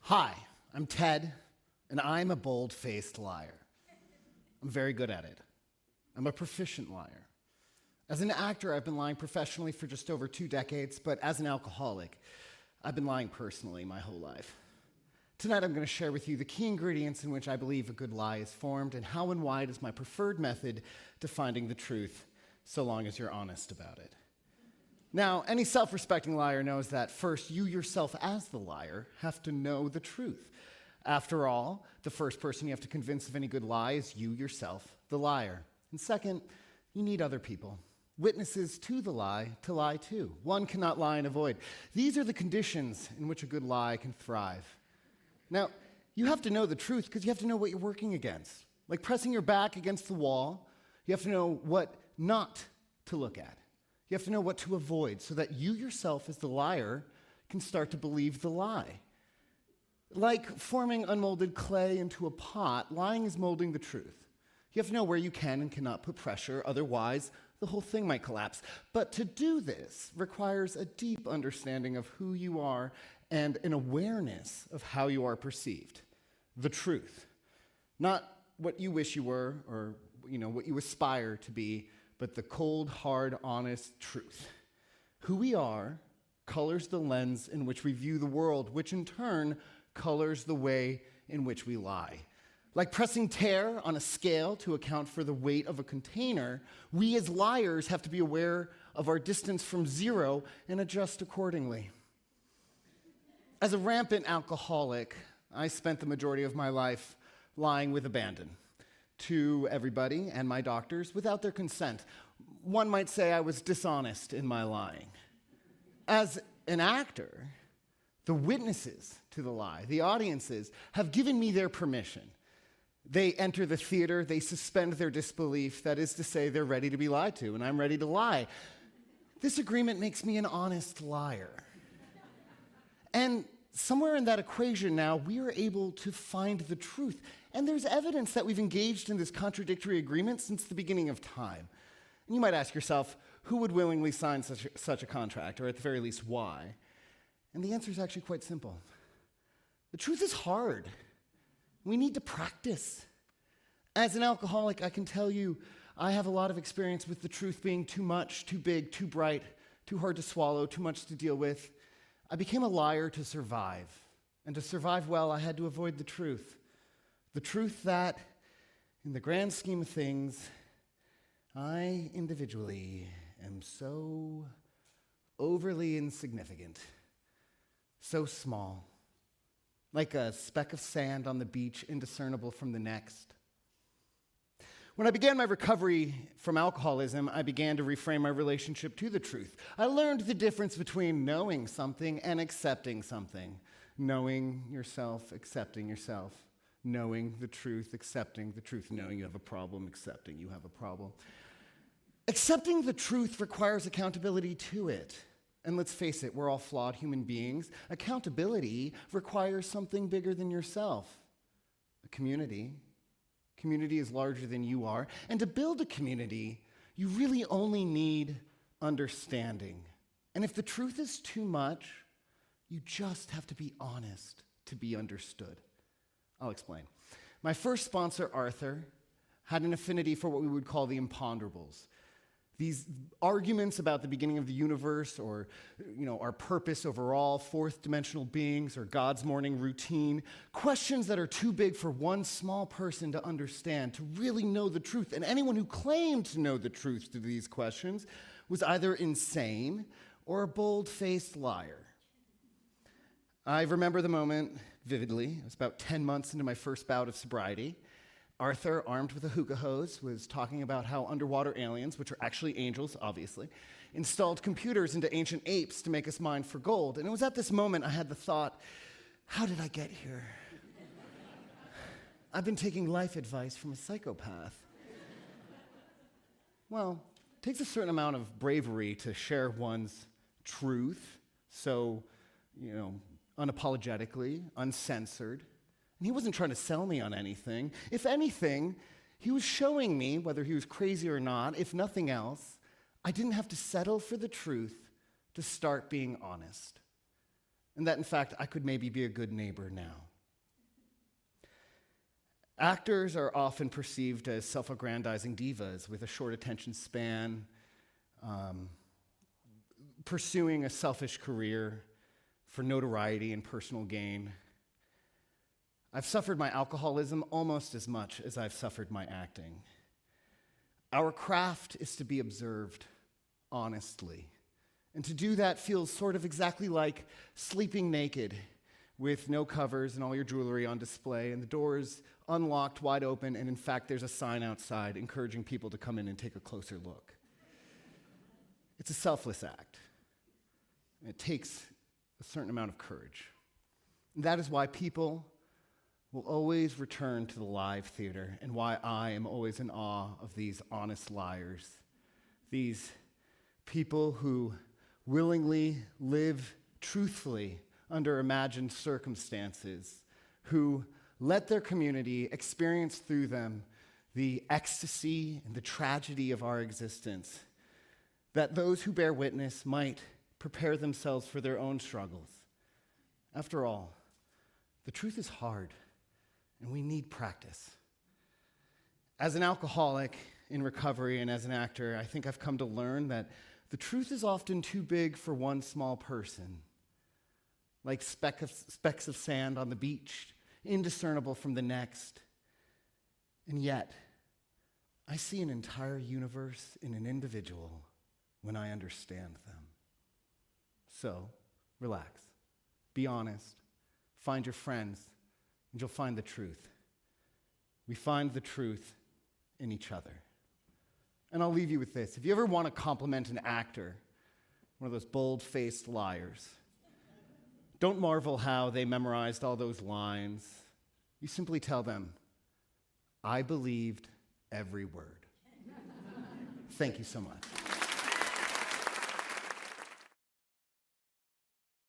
Hi, I'm Ted, and I'm a bold-faced liar. I'm very good at it. I'm a proficient liar. As an actor, I've been lying professionally for just over 2 decades, but as an alcoholic, I've been lying personally my whole life. Tonight, I'm going to share with you the key ingredients in which I believe a good lie is formed, and how and why it is my preferred method to finding the truth, so long as you're honest about it. Now, any self-respecting liar knows that first, you yourself as the liar have to know the truth. After all, the first person you have to convince of any good lie is you yourself, the liar. And second, you need other people, witnesses to lie to. One cannot lie and avoid. These are the conditions in which a good lie can thrive. Now, you have to know the truth because you have to know what you're working against. Like pressing your back against the wall, you have to know what not to look at. You have to know what to avoid so that you yourself as the liar can start to believe the lie. Like forming unmolded clay into a pot, lying is molding the truth. You have to know where you can and cannot put pressure, otherwise the whole thing might collapse. But to do this requires a deep understanding of who you are and an awareness of how you are perceived. The truth. Not what you wish you were or what you aspire to be, but the cold, hard, honest truth. Who we are colors the lens in which we view the world, which in turn colors the way in which we lie. Like pressing tear on a scale to account for the weight of a container, we as liars have to be aware of our distance from zero and adjust accordingly. As a rampant alcoholic, I spent the majority of my life lying with abandon to everybody and my doctors without their consent. One might say I was dishonest in my lying. As an actor, the witnesses to the lie, the audiences, have given me their permission. They enter the theater, they suspend their disbelief, that is to say, they're ready to be lied to, and I'm ready to lie. This agreement makes me an honest liar. And somewhere in that equation now, we are able to find the truth. And there's evidence that we've engaged in this contradictory agreement since the beginning of time. And you might ask yourself, who would willingly sign such a contract, or at the very least, why? And the answer is actually quite simple. The truth is hard. We need to practice. As an alcoholic, I can tell you, I have a lot of experience with the truth being too much, too big, too bright, too hard to swallow, too much to deal with. I became a liar to survive. And to survive well, I had to avoid the truth. The truth that, in the grand scheme of things, I individually am so overly insignificant, so small, like a speck of sand on the beach, indiscernible from the next. When I began my recovery from alcoholism, I began to reframe my relationship to the truth. I learned the difference between knowing something and accepting something. Knowing yourself, accepting yourself. Knowing the truth, accepting the truth. Knowing you have a problem, accepting you have a problem. Accepting the truth requires accountability to it. And let's face it, we're all flawed human beings. Accountability requires something bigger than yourself. A community. Community is larger than you are. And to build a community, you really only need understanding. And if the truth is too much, you just have to be honest to be understood. I'll explain. My first sponsor, Arthur, had an affinity for what we would call the imponderables. These arguments about the beginning of the universe or, our purpose overall, fourth dimensional beings or God's morning routine, questions that are too big for one small person to understand, to really know the truth. And anyone who claimed to know the truth to these questions was either insane or a bold-faced liar. I remember the moment vividly. It was about 10 months into my first bout of sobriety. Arthur, armed with a hookah hose, was talking about how underwater aliens, which are actually angels, obviously, installed computers into ancient apes to make us mine for gold. And it was at this moment I had the thought, how did I get here? I've been taking life advice from a psychopath. Well, it takes a certain amount of bravery to share one's truth, so, unapologetically, uncensored. And he wasn't trying to sell me on anything. If anything, he was showing me, whether he was crazy or not, if nothing else, I didn't have to settle for the truth to start being honest. and that in fact I could maybe be a good neighbor now. Actors are often perceived as self-aggrandizing divas with a short attention span, pursuing a selfish career for notoriety and personal gain. I've suffered my alcoholism almost as much as I've suffered my acting. Our craft is to be observed honestly, and to do that feels sort of exactly like sleeping naked with no covers and all your jewelry on display and the doors unlocked wide open, and in fact there's a sign outside encouraging people to come in and take a closer look. It's a selfless act. It takes a certain amount of courage. And that is why people will always return to the live theater, and why I am always in awe of these honest liars, these people who willingly live truthfully under imagined circumstances, who let their community experience through them the ecstasy and the tragedy of our existence, that those who bear witness might prepare themselves for their own struggles. After all, the truth is hard, and we need practice. As an alcoholic in recovery and as an actor, I think I've come to learn that the truth is often too big for one small person, like specks of sand on the beach, indiscernible from the next. And yet, I see an entire universe in an individual when I understand them. So, relax, be honest, find your friends, and you'll find the truth. We find the truth in each other. And I'll leave you with this. If you ever want to compliment an actor, one of those bold-faced liars, don't marvel how they memorized all those lines. You simply tell them, I believed every word. Thank you so much.